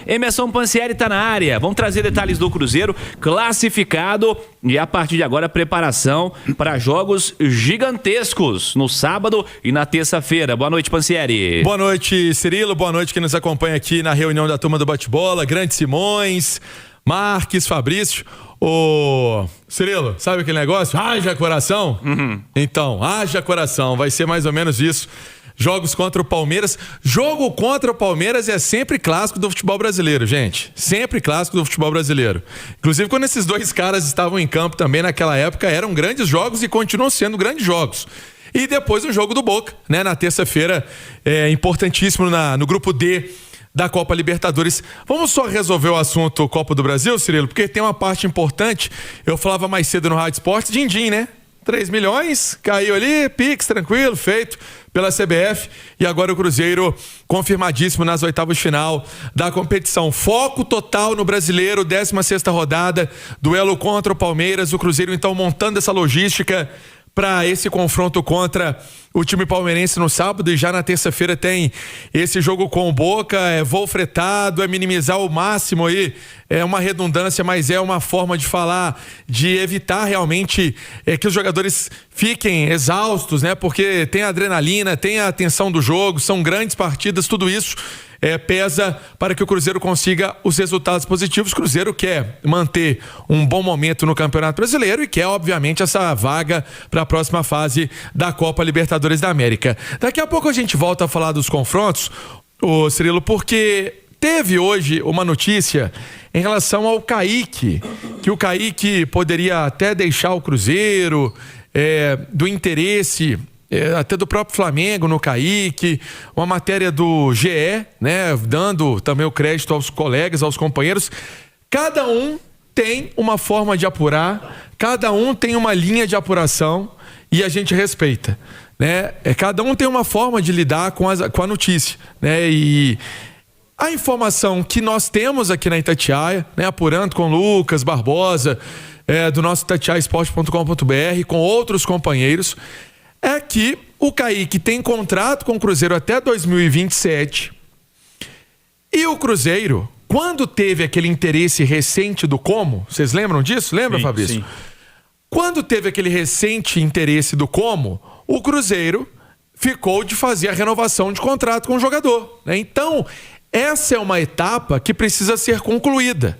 Emerson Pansieri tá na área. Vamos trazer detalhes do Cruzeiro classificado e a partir de agora preparação para jogos gigantescos no sábado e na terça-feira. Boa noite, Pansieri. Boa noite, Cirilo. Boa noite quem nos acompanha aqui na reunião da turma do Bate-Bola. Grande Simões, Marques, Fabrício. Ô, Cirilo, sabe aquele negócio? Haja coração? Então, haja coração. Vai ser mais ou menos isso. Jogos contra o Palmeiras. Jogo contra o Palmeiras é sempre clássico do futebol brasileiro, gente. Sempre clássico do futebol brasileiro. Inclusive, quando esses dois caras estavam em campo também naquela época, eram grandes jogos e continuam sendo grandes jogos. E depois o jogo do Boca, né? Na terça-feira, importantíssimo no grupo D da Copa Libertadores. Vamos só resolver o assunto Copa do Brasil, Cirilo, porque tem uma parte importante. Eu falava mais cedo no Rádio Esportes, din-din, né? 3 milhões, caiu ali, Pix, tranquilo, feito pela CBF. E agora o Cruzeiro confirmadíssimo nas oitavas de final da competição. Foco total no Brasileiro, 16ª rodada, duelo contra o Palmeiras. O Cruzeiro então montando essa logística para esse confronto contra o time palmeirense no sábado, e já na terça-feira tem esse jogo com o Boca. Voo fretado, minimizar ao máximo aí, é uma redundância, mas é uma forma de falar, de evitar realmente que os jogadores fiquem exaustos, né? Porque tem a adrenalina, tem a tensão do jogo, são grandes partidas, tudo isso pesa para que o Cruzeiro consiga os resultados positivos. O Cruzeiro quer manter um bom momento no Campeonato Brasileiro e quer, obviamente, essa vaga para a próxima fase da Copa Libertadores da América. Daqui a pouco a gente volta a falar dos confrontos, ô Cirilo, porque teve hoje uma notícia em relação ao Kaique, que o Kaique poderia até deixar o Cruzeiro, do interesse até do próprio Flamengo no Kaique, uma matéria do GE, né, dando também o crédito aos colegas, aos companheiros. Cada um tem uma forma de apurar, cada um tem uma linha de apuração e a gente respeita, né? Cada um tem uma forma de lidar com a notícia, né? E a informação que nós temos aqui na Itatiaia, né, apurando com Lucas Barbosa, do nosso itatiaiasport.com.br, com outros companheiros, é que o Kaique tem contrato com o Cruzeiro até 2027 e o Cruzeiro, quando teve aquele interesse recente do Como, vocês lembram disso? Lembra, sim, Fabrício? Sim. Quando teve aquele recente interesse do Como, o Cruzeiro ficou de fazer a renovação de contrato com o jogador, né? Então, essa é uma etapa que precisa ser concluída.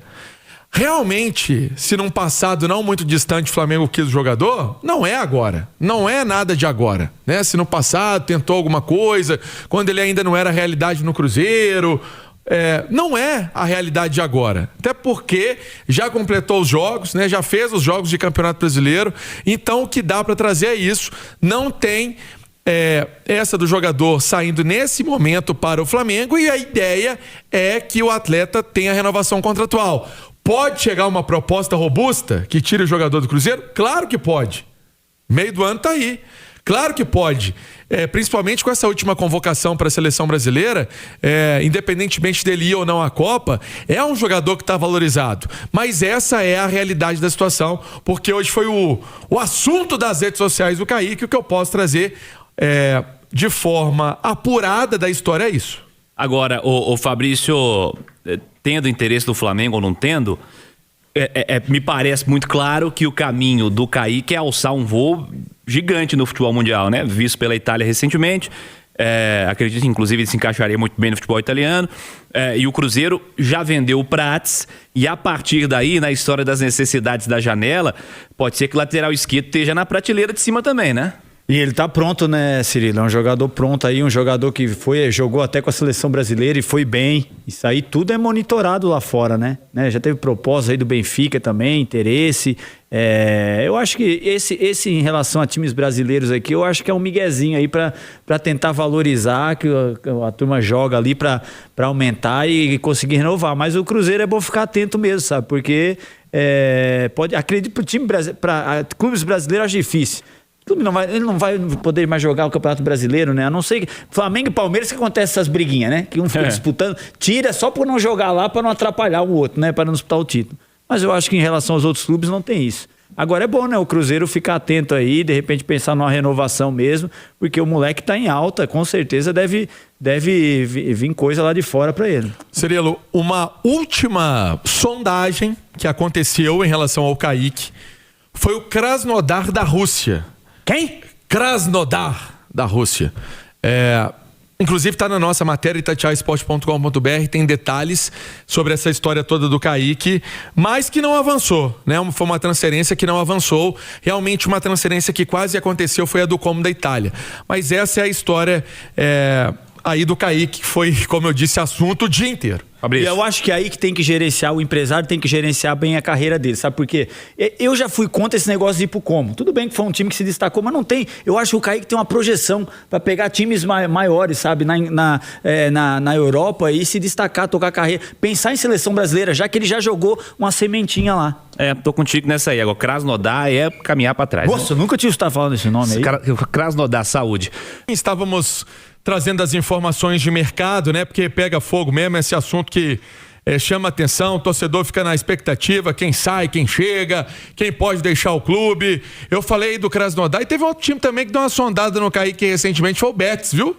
Realmente, se num passado não muito distante o Flamengo quis o jogador, não é agora, não é nada de agora, né? Se no passado tentou alguma coisa, quando ele ainda não era realidade no Cruzeiro, não é a realidade de agora, até porque já completou os jogos, né? Já fez os jogos de Campeonato Brasileiro, então o que dá para trazer é isso. Não tem essa do jogador saindo nesse momento para o Flamengo, e a ideia é que o atleta tenha renovação contratual. Pode chegar uma proposta robusta que tire o jogador do Cruzeiro? Claro que pode. Meio do ano tá aí. Claro que pode. Principalmente com essa última convocação para a seleção brasileira, independentemente dele ir ou não à Copa, é um jogador que está valorizado. Mas essa é a realidade da situação, porque hoje foi o assunto das redes sociais do Kaique. O que eu posso trazer de forma apurada da história é isso. Agora, o Fabrício, tendo interesse do Flamengo ou não tendo, me parece muito claro que o caminho do Kaique é alçar um voo gigante no futebol mundial, né? Visto pela Itália recentemente. Acredito que inclusive ele se encaixaria muito bem no futebol italiano. E o Cruzeiro já vendeu o Prats, e a partir daí, na história das necessidades da janela, pode ser que o lateral esquerdo esteja na prateleira de cima também, né? E ele tá pronto, né, Cirilo? É um jogador pronto aí, um jogador que jogou até com a seleção brasileira e foi bem. Isso aí tudo é monitorado lá fora, né? Já teve propósito aí do Benfica também, interesse. Eu acho que esse em relação a times brasileiros aqui, eu acho que é um miguezinho aí pra tentar valorizar, que a turma joga ali pra aumentar e conseguir renovar. Mas o Cruzeiro é bom ficar atento mesmo, sabe? Porque acredito para clubes brasileiros acho difícil. Ele não vai poder mais jogar o Campeonato Brasileiro, né? A não ser que Flamengo e Palmeiras, que acontece essas briguinhas, né? Que um fica disputando, tira só por não jogar lá, para não atrapalhar o outro, né? Para não disputar o título. Mas eu acho que em relação aos outros clubes não tem isso. Agora é bom, né? O Cruzeiro ficar atento aí, de repente pensar numa renovação mesmo, porque o moleque tá em alta, com certeza deve vir coisa lá de fora para ele. Cirilo, uma última sondagem que aconteceu em relação ao Kaique foi o Krasnodar da Rússia. Quem? Krasnodar da Rússia. Inclusive está na nossa matéria itatiaia.com.br, tem detalhes sobre essa história toda do Kaique, mas que não avançou, né? Foi uma transferência que não avançou. Realmente uma transferência que quase aconteceu foi a do Como da Itália. Mas essa é a história aí do Kaique, que foi, como eu disse, assunto o dia inteiro. E eu acho que é aí que tem que gerenciar, o empresário tem que gerenciar bem a carreira dele, sabe por quê? Eu já fui contra esse negócio de ir pro Como. Tudo bem que foi um time que se destacou, mas não tem. Eu acho que o Kaique tem uma projeção para pegar times maiores, sabe? Na Europa e se destacar, tocar carreira. Pensar em seleção brasileira, já que ele já jogou uma sementinha lá. Tô contigo nessa aí. Agora, Krasnodar é caminhar para trás. Nossa, eu nunca tinha escutado falando desse nome aí. Krasnodar, saúde. Estávamos trazendo as informações de mercado, né? Porque pega fogo mesmo esse assunto que chama atenção, o torcedor fica na expectativa, quem sai, quem chega, quem pode deixar o clube. Eu falei do Krasnodar e teve outro time também que deu uma sondada no Kaique recentemente, foi o Betis, viu?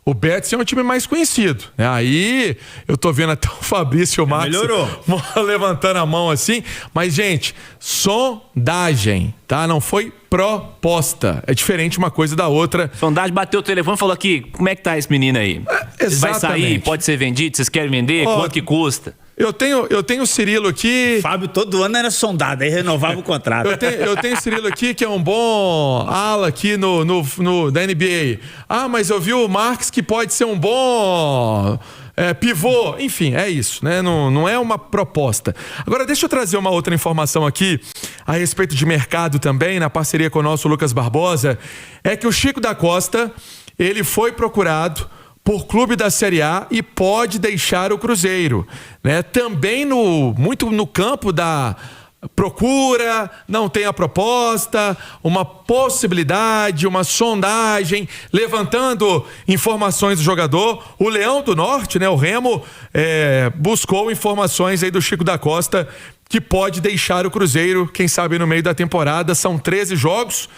O Betis é um time mais conhecido. Aí eu tô vendo até o Fabrício e o Marcos levantando a mão assim. Mas, gente, sondagem, tá? Não foi proposta. É diferente uma coisa da outra. Sondagem, bateu o telefone e falou aqui, como é que tá esse menino aí? Exatamente. Vai sair? Pode ser vendido? Vocês querem vender? Quanto que custa? Eu tenho o Cirilo aqui. Fábio todo ano era sondado, aí renovava o contrato. Eu tenho o Cirilo aqui, que é um bom ala aqui da NBA. Mas eu vi o Marques, que pode ser um bom pivô. Enfim, é isso, né? Não é uma proposta. Agora, deixa eu trazer uma outra informação aqui a respeito de mercado também, na parceria com o nosso Lucas Barbosa. É que o Chico da Costa, ele foi procurado por clube da Série A e pode deixar o Cruzeiro, né? Também muito no campo da procura, não tem a proposta, uma possibilidade, uma sondagem, levantando informações do jogador. O Leão do Norte, né? O Remo buscou informações aí do Chico da Costa, que pode deixar o Cruzeiro, quem sabe no meio da temporada. São 13 jogos.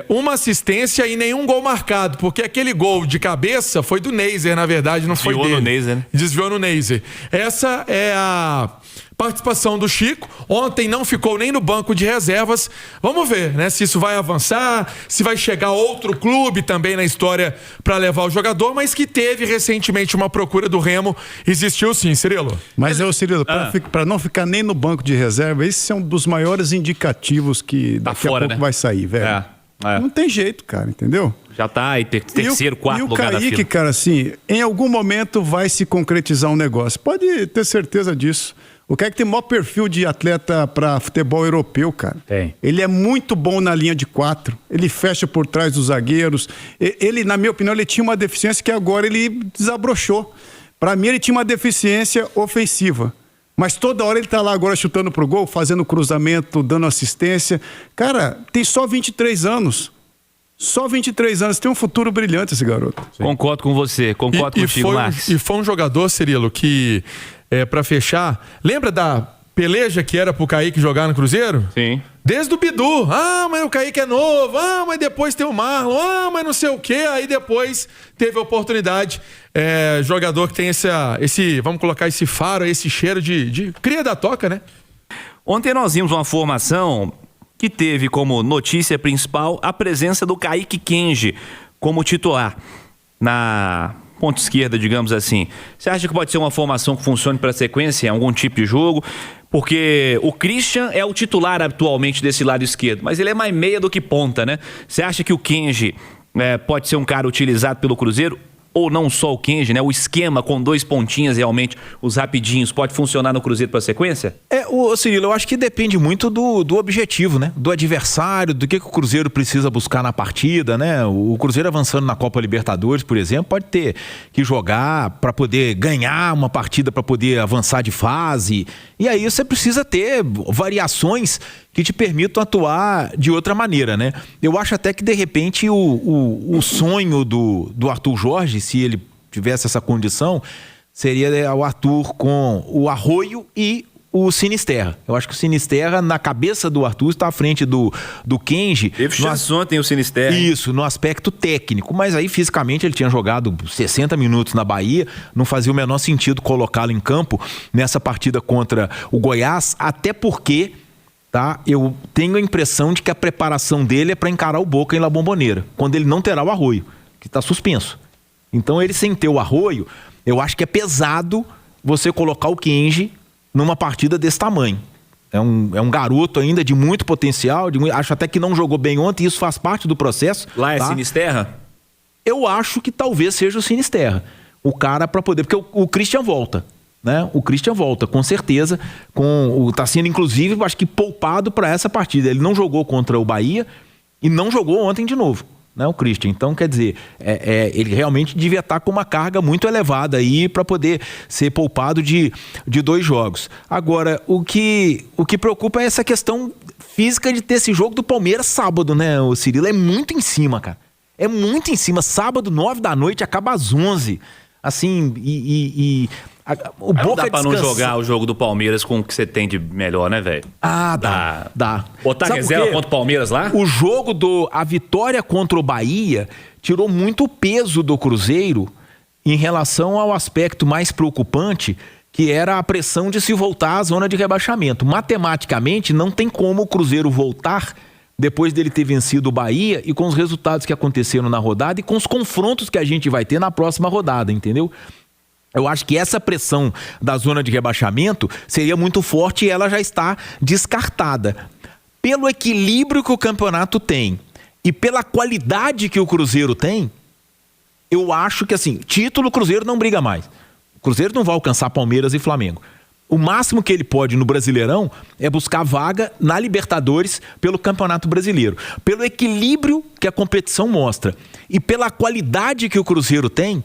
Uma assistência e nenhum gol marcado, porque aquele gol de cabeça foi do Neiser, na verdade, não foi dele. Desviou no Neiser, né? Desviou no Neiser. Essa é a participação do Chico. Ontem não ficou nem no banco de reservas. Vamos ver, né, se isso vai avançar, se vai chegar outro clube também na história para levar o jogador, mas que teve recentemente uma procura do Remo. Existiu sim, Cirilo. Mas Cirilo, para não ficar nem no banco de reserva, esse é um dos maiores indicativos que daqui a pouco vai sair, velho. Não tem jeito, cara, entendeu? Já tá aí, terceiro, quarto lugar da fila. E o Kaique, cara, assim, em algum momento vai se concretizar um negócio. Pode ter certeza disso. O Kaique tem o maior perfil de atleta para futebol europeu, cara. Tem. Ele é muito bom na linha de 4. Ele fecha por trás dos zagueiros. Ele, na minha opinião, ele tinha uma deficiência que agora ele desabrochou. Para mim, ele tinha uma deficiência ofensiva. Mas toda hora ele tá lá agora chutando pro gol, fazendo cruzamento, dando assistência. Cara, tem só 23 anos. Só 23 anos. Tem um futuro brilhante esse garoto. Sim. Concordo com você. Concordo contigo, Marcos. E foi um jogador, Cirilo, que, para fechar, lembra da peleja que era pro Kaique jogar no Cruzeiro? Sim. Desde o Bidu. Mas o Kaique é novo. Mas depois tem o Marlon. Mas não sei o quê. Aí depois teve a oportunidade. Jogador que tem esse, vamos colocar esse faro, esse cheiro de cria da toca, né? Ontem nós vimos uma formação que teve como notícia principal a presença do Kaique Kenji como titular na ponta esquerda, digamos assim. Você acha que pode ser uma formação que funcione para sequência em algum tipo de jogo? Porque o Christian é o titular atualmente desse lado esquerdo, mas ele é mais meia do que ponta, né? Você acha que o Kenji pode ser um cara utilizado pelo Cruzeiro? Ou não só o Kenji, né? O esquema com 2 pontinhas realmente, os rapidinhos, pode funcionar no Cruzeiro para sequência? Cirilo, eu acho que depende muito do objetivo, né? Do adversário, do que o Cruzeiro precisa buscar na partida, né? O Cruzeiro avançando na Copa Libertadores, por exemplo, pode ter que jogar para poder ganhar uma partida, para poder avançar de fase. E aí você precisa ter variações que te permitam atuar de outra maneira, né? Eu acho até que, de repente, o sonho do Arthur Jorge, se ele tivesse essa condição, seria o Arthur com o Arroio e o Sinisterra. Eu acho que o Sinisterra, na cabeça do Arthur, está à frente do Kenji. Teve chance ontem o Sinisterra. Isso, no aspecto técnico. Mas aí, fisicamente, ele tinha jogado 60 minutos na Bahia. Não fazia o menor sentido colocá-lo em campo nessa partida contra o Goiás, até porque, tá, eu tenho a impressão de que a preparação dele é para encarar o Boca em La Bombonera, quando ele não terá o Arroio, que está suspenso. Então, ele sem ter o Arroio, eu acho que é pesado você colocar o Kenji numa partida desse tamanho. É um garoto ainda de muito potencial, acho até que não jogou bem ontem, isso faz parte do processo. Lá é tá? Sinisterra? Eu acho que talvez seja o Sinisterra. O cara para poder... Porque o Christian volta, né? O Christian volta, com certeza. Tá sendo, inclusive, acho que poupado para essa partida. Ele não jogou contra o Bahia e não jogou ontem de novo, né, o Christian. Então, quer dizer, ele realmente devia estar com uma carga muito elevada aí para poder ser poupado de 2 jogos. Agora, o que preocupa é essa questão física de ter esse jogo do Palmeiras sábado, né, o Cirilo? É muito em cima, cara. É muito em cima. Sábado, 9 da noite, acaba às 11. Assim, o Boca não dá pra descansa... não jogar o jogo do Palmeiras com o que você tem de melhor, né, velho? Ah, dá. Botar Sabe reserva contra o Palmeiras lá? O jogo a vitória contra o Bahia tirou muito peso do Cruzeiro em relação ao aspecto mais preocupante, que era a pressão de se voltar à zona de rebaixamento. Matematicamente, não tem como o Cruzeiro voltar depois dele ter vencido o Bahia e com os resultados que aconteceram na rodada e com os confrontos que a gente vai ter na próxima rodada, entendeu? Eu acho que essa pressão da zona de rebaixamento seria muito forte e ela já está descartada. Pelo equilíbrio que o campeonato tem e pela qualidade que o Cruzeiro tem, eu acho que, assim, título o Cruzeiro não briga mais. O Cruzeiro não vai alcançar Palmeiras e Flamengo. O máximo que ele pode no Brasileirão é buscar vaga na Libertadores pelo Campeonato Brasileiro. Pelo equilíbrio que a competição mostra e pela qualidade que o Cruzeiro tem,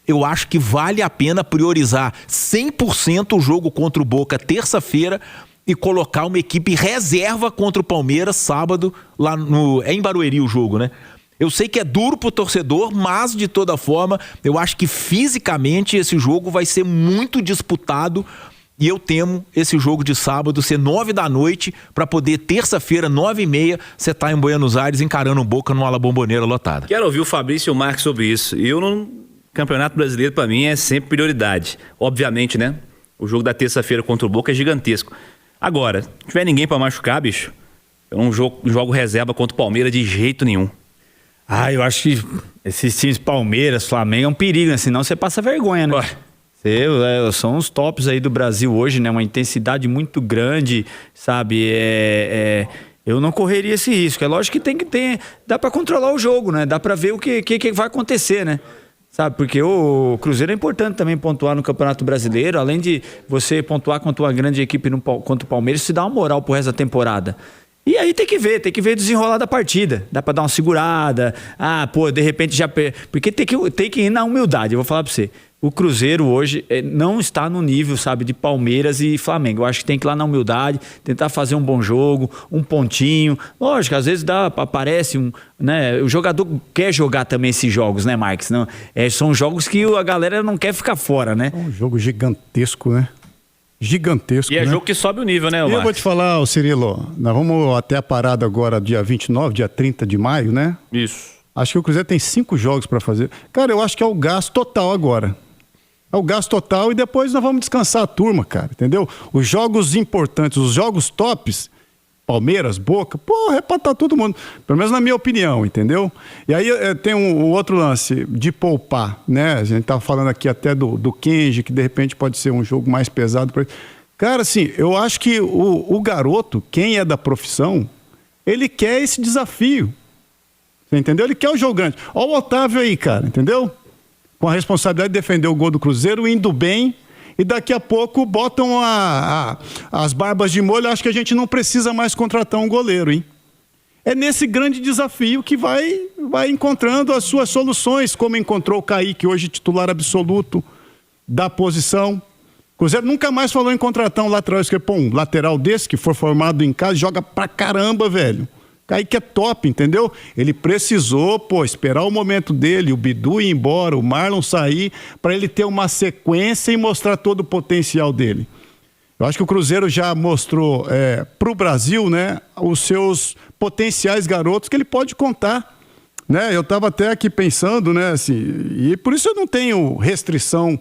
eu acho que vale a pena priorizar 100% o jogo contra o Boca terça-feira e colocar uma equipe reserva contra o Palmeiras sábado lá em Barueri o jogo, né? Eu sei que é duro pro torcedor, mas de toda forma, eu acho que fisicamente esse jogo vai ser muito disputado. E eu temo esse jogo de sábado ser 9 da noite para poder terça-feira, 9h30, você tá em Buenos Aires encarando o Boca numa La Bombonera lotada. Quero ouvir o Fabrício e o Marcos sobre isso. Campeonato Brasileiro para mim é sempre prioridade. Obviamente, né? O jogo da terça-feira contra o Boca é gigantesco. Agora, se não tiver ninguém para machucar, bicho, eu não jogo reserva contra o Palmeiras de jeito nenhum. Eu acho que esses times Palmeiras, Flamengo é um perigo, né? Senão você passa vergonha, né? São os tops aí do Brasil hoje, né? Uma intensidade muito grande, sabe? Eu não correria esse risco. É lógico que tem que ter... Dá pra controlar o jogo, né? Dá pra ver o que vai acontecer, né? Sabe? Porque o Cruzeiro é importante também pontuar no Campeonato Brasileiro. Além de você pontuar contra uma grande equipe contra o Palmeiras, isso dá uma moral pro resto da temporada. E aí tem que ver desenrolar da partida. Dá pra dar uma segurada. De repente já... Porque tem que ir na humildade, eu vou falar pra você. O Cruzeiro hoje não está no nível, sabe, de Palmeiras e Flamengo. Eu acho que tem que ir lá na humildade, tentar fazer um bom jogo, um pontinho. Lógico, às vezes aparece né? O jogador quer jogar também esses jogos, né, Marques? Não, são jogos que a galera não quer ficar fora, né? É um jogo gigantesco, né? Gigantesco, E é né? jogo que sobe o nível, né, Eu vou te falar, Cirilo, nós vamos até a parada agora dia 29, dia 30 de maio, né? Isso. Acho que o Cruzeiro tem 5 jogos para fazer. Cara, eu acho que é o gasto total agora. É o gasto total e depois nós vamos descansar a turma, cara, entendeu? Os jogos importantes, os jogos tops, Palmeiras, Boca, é pra estar todo mundo, pelo menos na minha opinião, entendeu? E aí tem um outro lance de poupar, né? A gente tá falando aqui até do Kenji, que de repente pode ser um jogo mais pesado. Cara, assim, eu acho que o garoto, quem é da profissão, ele quer esse desafio, você entendeu? Ele quer o jogo grande. Olha o Otávio aí, cara, entendeu? Com a responsabilidade de defender o gol do Cruzeiro, indo bem, e daqui a pouco botam as barbas de molho. Acho que a gente não precisa mais contratar um goleiro, hein? É nesse grande desafio que vai encontrando as suas soluções, como encontrou o Kaique, hoje titular absoluto da posição. O Cruzeiro nunca mais falou em contratar um lateral esquerdo. Um lateral desse, que for formado em casa, joga pra caramba, velho. Kaique é top, entendeu? Ele precisou, esperar o momento dele, o Bidu ir embora, o Marlon sair, para ele ter uma sequência e mostrar todo o potencial dele. Eu acho que o Cruzeiro já mostrou para o Brasil, né, os seus potenciais garotos que ele pode contar. Né? Eu estava até aqui pensando, né, assim, e por isso eu não tenho restrição.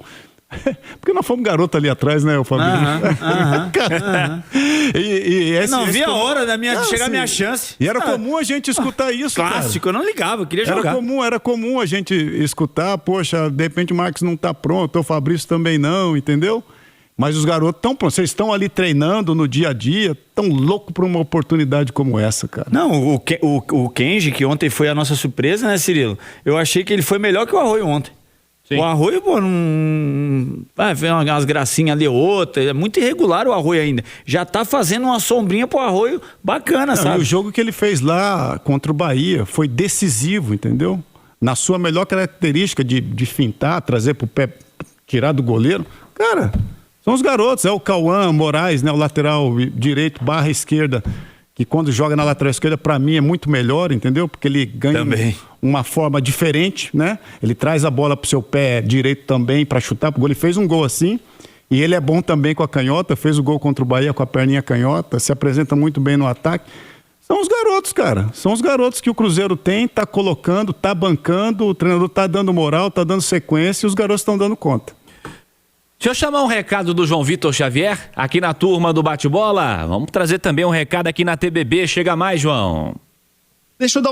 Porque nós fomos garoto ali atrás, né, o Fabinho? Não vi a hora de chegar a minha chance. E era comum a gente escutar isso, clássico, cara. eu não ligava, eu queria jogar. Era comum a gente escutar, poxa, de repente o Marcos não tá pronto, o Fabrício também não, entendeu? Mas os garotos estão prontos, vocês estão ali treinando no dia a dia, tão louco por uma oportunidade como essa, cara. Não, o Kenji, que ontem foi a nossa surpresa, né, Cirilo? Eu achei que ele foi melhor que o Arroio ontem. Sim. O Arroio, pô, vem umas gracinhas ali, outra. É muito irregular o Arroio ainda. Já tá fazendo uma sombrinha pro Arroio bacana, sabe? E o jogo que ele fez lá contra o Bahia foi decisivo, entendeu? Na sua melhor característica de fintar, trazer pro pé, tirar do goleiro. Cara, são os garotos. É o Cauã Moraes, né? O lateral direito / esquerda. Que quando joga na lateral esquerda, para mim, é muito melhor, entendeu? Porque ele ganha uma forma diferente, né? Ele traz a bola pro seu pé direito também para chutar pro gol. Ele fez um gol assim, e ele é bom também com a canhota, fez o gol contra o Bahia com a perninha canhota, se apresenta muito bem no ataque. São os garotos, cara. São os garotos que o Cruzeiro tem, tá colocando, tá bancando, o treinador tá dando moral, tá dando sequência e os garotos estão dando conta. Deixa eu chamar um recado do João Vitor Xavier, aqui na turma do Bate-Bola. Vamos trazer também um recado aqui na TBB. Chega mais, João. Deixa eu dar um